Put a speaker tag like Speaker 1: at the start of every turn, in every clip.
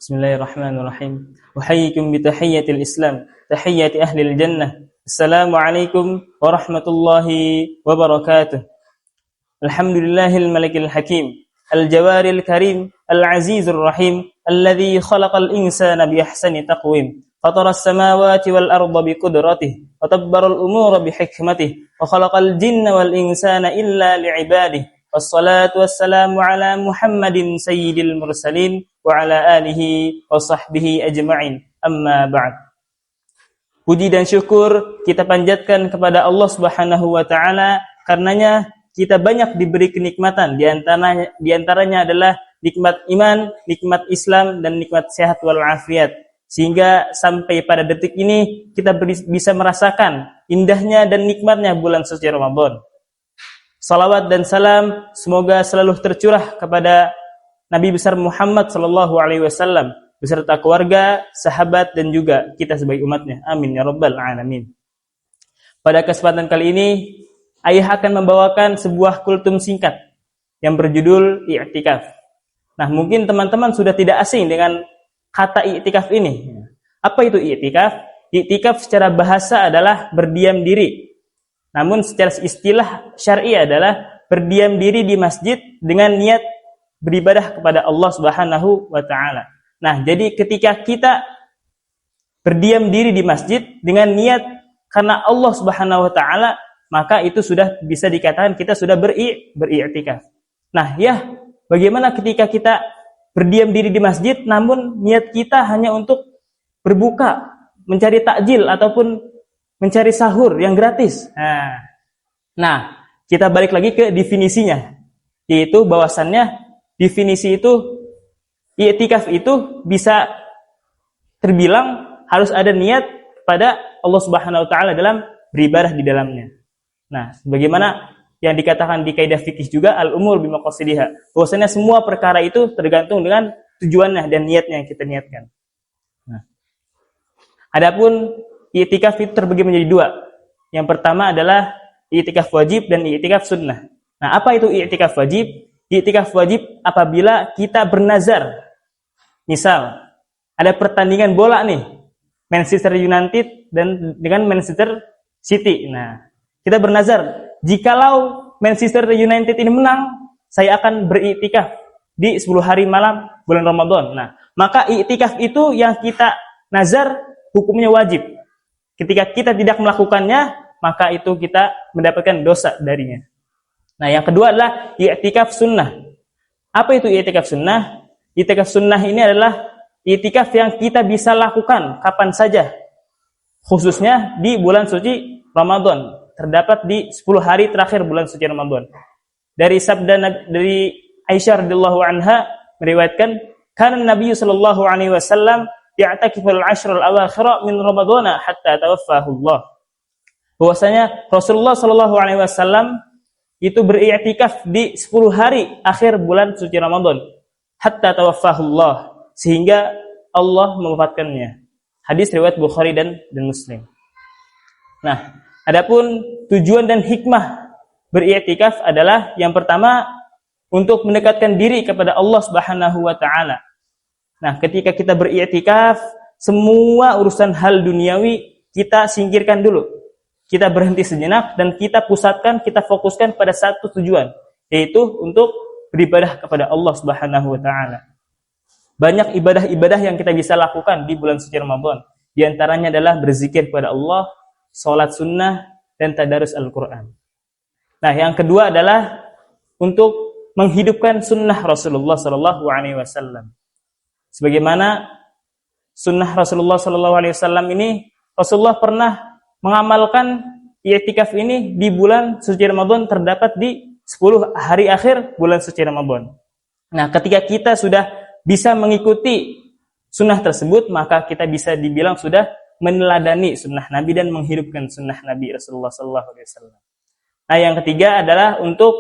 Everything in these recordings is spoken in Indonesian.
Speaker 1: Bismillahirrahmanirrahim. Uhayyikum bitahiyyatil Islam, tahiyyati ahlil jannah. Assalamualaikum warahmatullahi wabarakatuh. Alhamdulillahil malikil hakim, al-jawaril karim, al-azizur rahim, alladhi khalaqal insana bi ahsani taqwim. Fataras samawati wal arda bi qudratihi, wa tabbaral umura bi hikmatihi, wa khalaqal jinna wal insana illa li'ibadihi. Wassalatu wassalamu ala Muhammadin sayyidil mursalin wa ala alihi wa sahbihi ajma'in. Amma ba'd. Puji dan syukur kita panjatkan kepada Allah Subhanahu wa taala, karenanya kita banyak diberi kenikmatan, di antaranya adalah nikmat iman, nikmat Islam, dan nikmat sehat wal afiat. Sehingga sampai pada detik ini kita bisa merasakan indahnya dan nikmatnya bulan suci Ramadan. Salawat dan salam semoga selalu tercurah kepada Nabi besar Muhammad sallallahu alaihi wasallam beserta keluarga, sahabat, dan juga kita sebagai umatnya. Amin ya rabbal alamin. Pada kesempatan kali ini Ayah akan membawakan sebuah kultum singkat yang berjudul i'tikaf. Nah, mungkin teman-teman sudah tidak asing dengan kata i'tikaf ini. Apa itu i'tikaf? I'tikaf secara bahasa adalah berdiam diri. Namun secara istilah syar'i adalah berdiam diri di masjid dengan niat beribadah kepada Allah Subhanahu wa taala. Nah, jadi ketika kita berdiam diri di masjid dengan niat karena Allah Subhanahu wa taala, maka itu sudah bisa dikatakan kita sudah beriktikaf. Nah, ya, bagaimana ketika kita berdiam diri di masjid namun niat kita hanya untuk berbuka, mencari takjil ataupun mencari sahur yang gratis. Nah, kita balik lagi ke definisinya, yaitu bahwasannya definisi itu i'tikaf itu bisa terbilang harus ada niat kepada Allah Subhanahu wa taala dalam beribadah di dalamnya. Nah, bagaimana yang dikatakan di kaidah fikih juga al-umur bimaqasidiha, bahwasanya semua perkara itu tergantung dengan tujuannya dan niatnya yang kita niatkan. Nah, adapun i'tikaf itu terbagi menjadi dua. Yang pertama adalah i'tikaf wajib dan i'tikaf sunnah. Nah, apa itu i'tikaf wajib? I'tikaf wajib apabila kita bernazar. Misal, ada pertandingan bola nih, Manchester United dan dengan Manchester City. Nah, kita bernazar, jikalau Manchester United ini menang, saya akan beriktikaf di 10 hari malam bulan Ramadan. Nah, maka iktikaf itu yang kita nazar hukumnya wajib. Ketika kita tidak melakukannya, maka itu kita mendapatkan dosa darinya. Nah, yang kedua adalah i'tikaf sunnah. Apa itu i'tikaf sunnah? I'tikaf sunnah ini adalah i'tikaf yang kita bisa lakukan kapan saja, khususnya di bulan suci Ramadan. Terdapat di 10 hari terakhir bulan suci Ramadan. Dari sabda dari Aisyah radhiyallahu anha meriwayatkan, "Kana Nabi sallallahu alaihi wasallam ya'takifu al-'ashr al-awakhir min Ramadan hatta tawaffahu Allah." Bahwasanya Rasulullah sallallahu alaihi wasallam itu beriktikaf di 10 hari akhir bulan suci Ramadan hatta tawaffahu Allah, sehingga Allah mewafatkannya. Hadis riwayat Bukhari dan Muslim. Nah, adapun tujuan dan hikmah beriktikaf adalah yang pertama untuk mendekatkan diri kepada Allah Subhanahu wa taala. Nah, ketika kita beriktikaf, semua urusan hal duniawi kita singkirkan dulu. Kita berhenti sejenak dan kita pusatkan, kita fokuskan pada satu tujuan, yaitu untuk beribadah kepada Allah Subhanahu wa taala. Banyak ibadah-ibadah yang kita bisa lakukan di bulan suci Ramadan. Di antaranya adalah berzikir kepada Allah, salat sunnah, dan tadarus Al-Quran. Nah, yang kedua adalah untuk menghidupkan sunnah Rasulullah sallallahu alaihi wasallam. Sebagaimana sunnah Rasulullah sallallahu alaihi wasallam ini, Rasulullah pernah mengamalkan i'tikaf ini di bulan suci Ramadan, terdapat di 10 hari akhir bulan suci Ramadan. Nah, ketika kita sudah bisa mengikuti sunnah tersebut, maka kita bisa dibilang sudah meneladani sunnah Nabi dan menghidupkan sunnah Nabi Rasulullah sallallahu alaihi wasallam. Nah, yang ketiga adalah untuk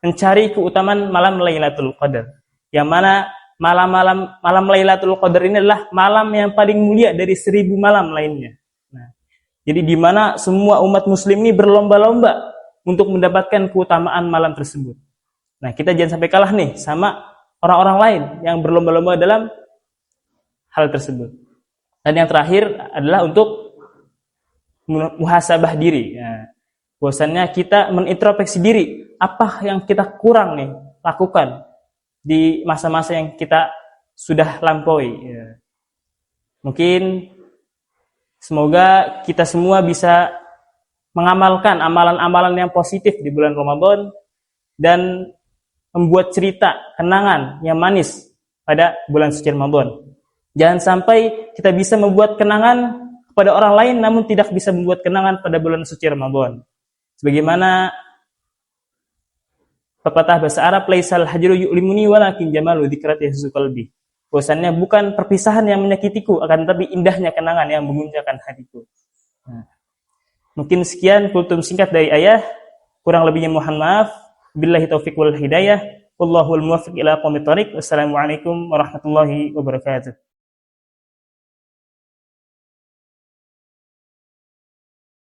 Speaker 1: mencari keutamaan malam Lailatul Qadar, yang mana malam Lailatul Qadar ini adalah malam yang paling mulia dari 1000 malam lainnya. Nah, jadi di mana semua umat muslim ini berlomba-lomba untuk mendapatkan keutamaan malam tersebut. Nah, kita jangan sampai kalah nih sama orang-orang lain yang berlomba-lomba dalam hal tersebut. Dan yang terakhir adalah untuk muhasabah diri. Ya. Bahwasannya kita menintrospeksi diri, apa yang kita kurang nih lakukan di masa-masa yang kita sudah lampaui. Ya. Mungkin semoga kita semua bisa mengamalkan amalan-amalan yang positif di bulan Ramadan dan membuat cerita kenangan yang manis pada bulan suci Ramadan. Jangan sampai kita bisa membuat kenangan kepada orang lain namun tidak bisa membuat kenangan pada bulan suci Ramadan. Sebagaimana pepatah bahasa Arab, laisal hajru yu'limuni walakin jamalu dzikrati yahzu qalbi. Bahwasannya bukan perpisahan yang menyakitiku, akan tetapi indahnya kenangan yang mengguncangkan hatiku. Nah, mungkin sekian kultum singkat dari ayah, kurang lebihnya mohon maaf. Billahi taufiq wal hidayah. Wallahul muwaffiq ila aqwamit thoriq. Wassalamualaikum warahmatullahi wabarakatuh.